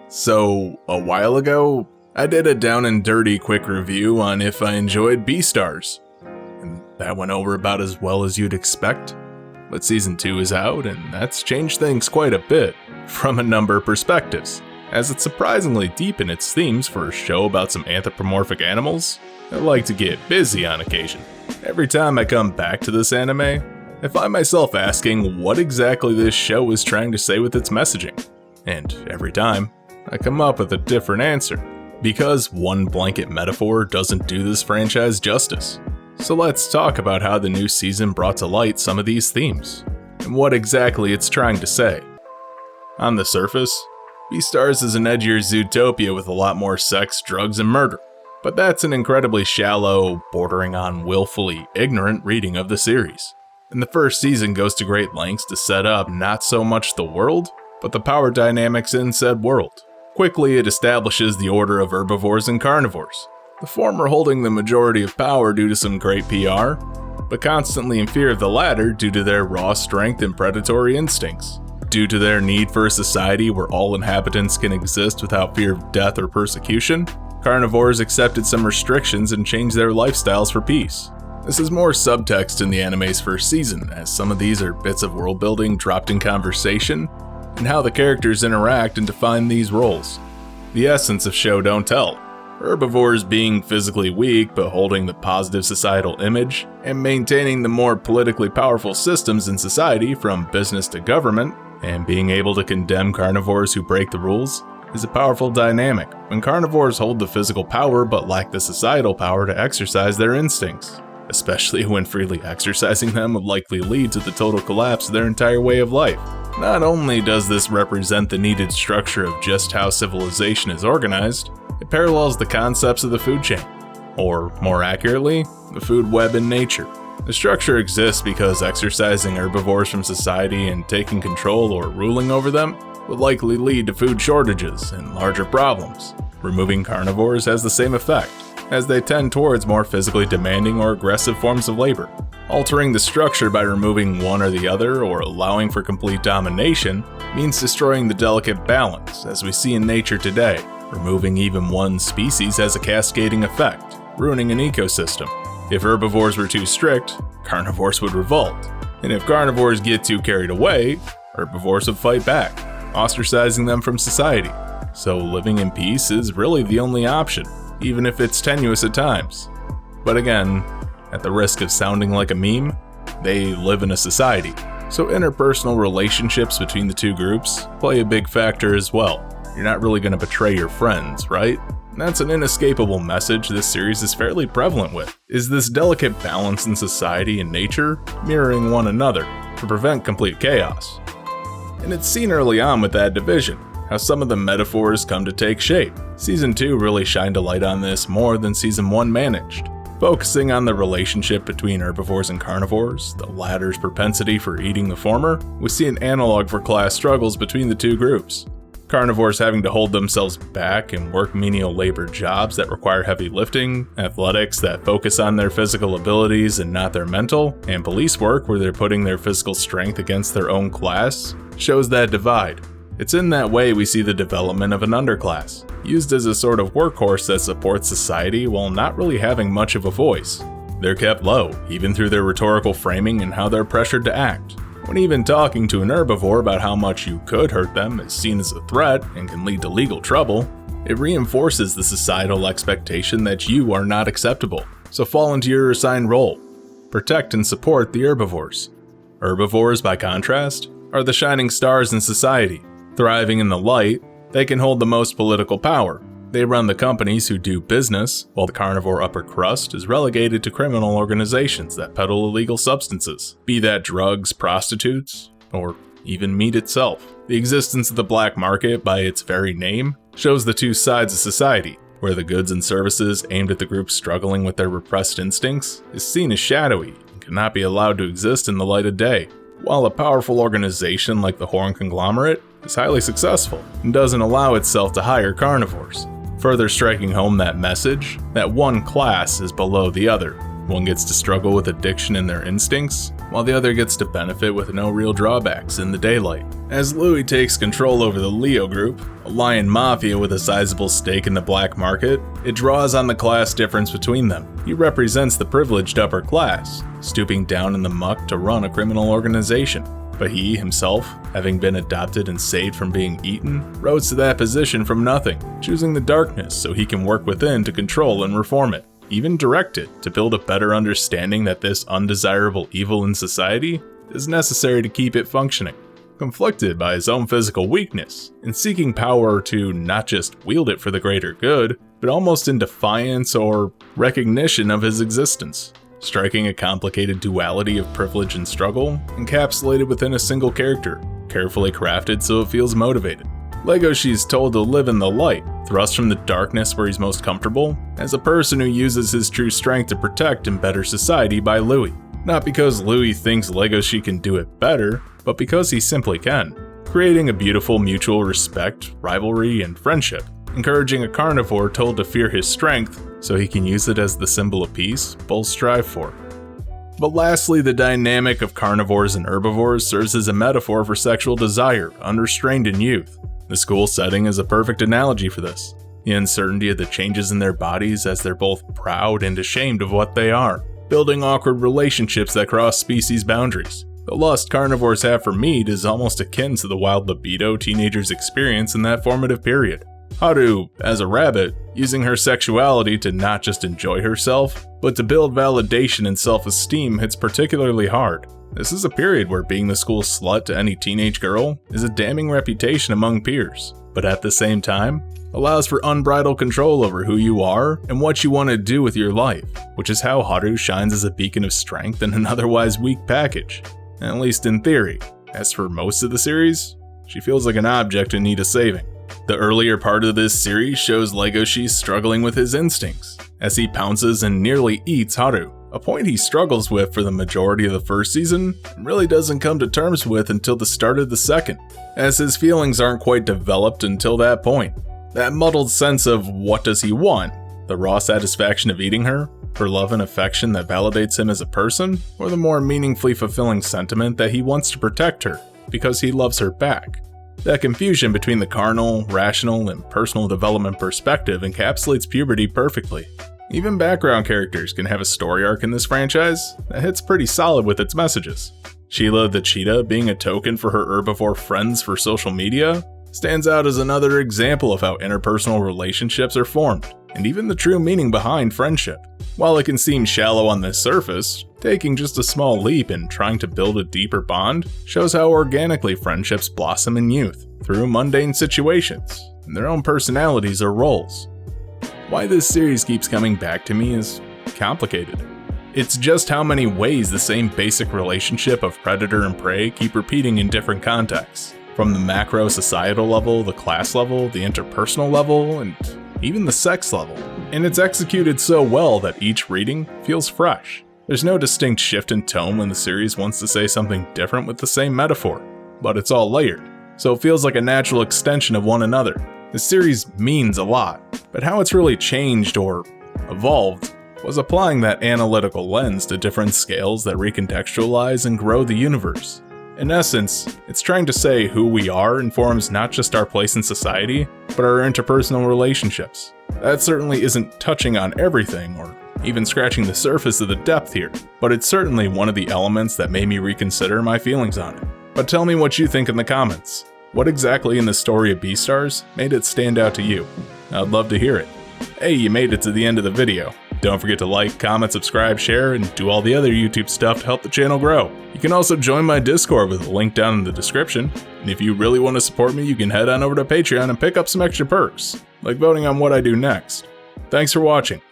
So, a while ago, I did a down and dirty quick review on if I enjoyed Beastars, and that went over about as well as you'd expect. But Season 2 is out, and that's changed things quite a bit, from a number of perspectives, as it's surprisingly deep in its themes for a show about some anthropomorphic animals that like to get busy on occasion. Every time I come back to this anime, I find myself asking what exactly this show is trying to say with its messaging, and every time, I come up with a different answer, because one blanket metaphor doesn't do this franchise justice. So let's talk about how the new season brought to light some of these themes, and what exactly it's trying to say. On the surface, Beastars is an edgier Zootopia with a lot more sex, drugs, and murder, but that's an incredibly shallow, bordering on willfully ignorant reading of the series. And the first season goes to great lengths to set up not so much the world, but the power dynamics in said world. Quickly, it establishes the order of herbivores and carnivores, the former holding the majority of power due to some great PR, but constantly in fear of the latter due to their raw strength and predatory instincts. Due to their need for a society where all inhabitants can exist without fear of death or persecution, carnivores accepted some restrictions and changed their lifestyles for peace. This is more subtext in the anime's first season, as some of these are bits of world building dropped in conversation, and how the characters interact and define these roles. The essence of show don't tell. Herbivores being physically weak but holding the positive societal image, and maintaining the more politically powerful systems in society from business to government, and being able to condemn carnivores who break the rules, is a powerful dynamic when carnivores hold the physical power but lack the societal power to exercise their instincts, especially when freely exercising them would likely lead to the total collapse of their entire way of life. Not only does this represent the needed structure of just how civilization is organized, it parallels the concepts of the food chain, or more accurately, the food web in nature. The structure exists because exercising herbivores from society and taking control or ruling over them would likely lead to food shortages and larger problems. Removing carnivores has the same effect, as they tend towards more physically demanding or aggressive forms of labor. Altering the structure by removing one or the other or allowing for complete domination means destroying the delicate balance, as we see in nature today. Removing even one species has a cascading effect, ruining an ecosystem. If herbivores were too strict, carnivores would revolt. And if carnivores get too carried away, herbivores would fight back, ostracizing them from society. So living in peace is really the only option, even if it's tenuous at times. But again, at the risk of sounding like a meme, they live in a society. So interpersonal relationships between the two groups play a big factor as well. You're not really going to betray your friends, right? And that's an inescapable message this series is fairly prevalent with, is this delicate balance in society and nature mirroring one another to prevent complete chaos. And it's seen early on with that division, how some of the metaphors come to take shape. Season 2 really shined a light on this more than Season 1 managed, focusing on the relationship between herbivores and carnivores, the latter's propensity for eating the former. We see an analog for class struggles between the two groups. Carnivores having to hold themselves back and work menial labor jobs that require heavy lifting, athletics that focus on their physical abilities and not their mental, and police work where they're putting their physical strength against their own class, shows that divide. It's in that way we see the development of an underclass, used as a sort of workhorse that supports society while not really having much of a voice. They're kept low, even through their rhetorical framing and how they're pressured to act. When even talking to an herbivore about how much you could hurt them is seen as a threat and can lead to legal trouble, it reinforces the societal expectation that you are not acceptable, so fall into your assigned role. Protect and support the herbivores. Herbivores, by contrast, are the shining stars in society. Thriving in the light, they can hold the most political power. They run the companies who do business, while the carnivore upper crust is relegated to criminal organizations that peddle illegal substances, be that drugs, prostitutes, or even meat itself. The existence of the black market, by its very name, shows the two sides of society, where the goods and services aimed at the groups struggling with their repressed instincts is seen as shadowy and cannot be allowed to exist in the light of day, while a powerful organization like the Horn Conglomerate is highly successful and doesn't allow itself to hire carnivores, further striking home that message that one class is below the other. One gets to struggle with addiction and their instincts, while the other gets to benefit with no real drawbacks in the daylight. As Louis takes control over the Leo Group, a lion mafia with a sizable stake in the black market, it draws on the class difference between them. He represents the privileged upper class, stooping down in the muck to run a criminal organization. But he, himself, having been adopted and saved from being eaten, rose to that position from nothing, choosing the darkness so he can work within to control and reform it, even direct it to build a better understanding that this undesirable evil in society is necessary to keep it functioning. Conflicted by his own physical weakness, and seeking power to not just wield it for the greater good, but almost in defiance or recognition of his existence. Striking a complicated duality of privilege and struggle, encapsulated within a single character, carefully crafted so it feels motivated. Legoshi's told to live in the light, thrust from the darkness where he's most comfortable, as a person who uses his true strength to protect and better society by Louis. Not because Louis thinks Legoshi can do it better, but because he simply can, creating a beautiful mutual respect, rivalry, and friendship, encouraging a carnivore told to fear his strength so he can use it as the symbol of peace both strive for. But lastly, the dynamic of carnivores and herbivores serves as a metaphor for sexual desire, unrestrained in youth. The school setting is a perfect analogy for this. The uncertainty of the changes in their bodies as they're both proud and ashamed of what they are, building awkward relationships that cross species boundaries. The lust carnivores have for meat is almost akin to the wild libido teenagers experience in that formative period. Haru, as a rabbit, using her sexuality to not just enjoy herself, but to build validation and self-esteem hits particularly hard. This is a period where being the school slut to any teenage girl is a damning reputation among peers, but at the same time, allows for unbridled control over who you are and what you want to do with your life, which is how Haru shines as a beacon of strength in an otherwise weak package, at least in theory. As for most of the series, she feels like an object in need of saving. The earlier part of this series shows Legoshi struggling with his instincts, as he pounces and nearly eats Haru, a point he struggles with for the majority of the first season and really doesn't come to terms with until the start of the second, as his feelings aren't quite developed until that point. That muddled sense of what does he want, the raw satisfaction of eating her, her love and affection that validates him as a person, or the more meaningfully fulfilling sentiment that he wants to protect her because he loves her back. That confusion between the carnal, rational, and personal development perspective encapsulates puberty perfectly. Even background characters can have a story arc in this franchise that hits pretty solid with its messages. Sheila the cheetah, being a token for her herbivore friends for social media, stands out as another example of how interpersonal relationships are formed, and even the true meaning behind friendship. While it can seem shallow on the surface, taking just a small leap and trying to build a deeper bond shows how organically friendships blossom in youth, through mundane situations, and their own personalities or roles. Why this series keeps coming back to me is complicated. It's just how many ways the same basic relationship of predator and prey keep repeating in different contexts. From the macro societal level, the class level, the interpersonal level, and even the sex level. And it's executed so well that each reading feels fresh. There's no distinct shift in tone when the series wants to say something different with the same metaphor, but it's all layered, so it feels like a natural extension of one another. The series means a lot, but how it's really changed or evolved was applying that analytical lens to different scales that recontextualize and grow the universe. In essence, it's trying to say who we are informs not just our place in society, but our interpersonal relationships. That certainly isn't touching on everything or even scratching the surface of the depth here, but it's certainly one of the elements that made me reconsider my feelings on it. But tell me what you think in the comments. What exactly in the story of Beastars made it stand out to you? I'd love to hear it. Hey, you made it to the end of the video. Don't forget to like, comment, subscribe, share, and do all the other YouTube stuff to help the channel grow. You can also join my Discord with a link down in the description. And if you really want to support me, you can head on over to Patreon and pick up some extra perks, like voting on what I do next. Thanks for watching.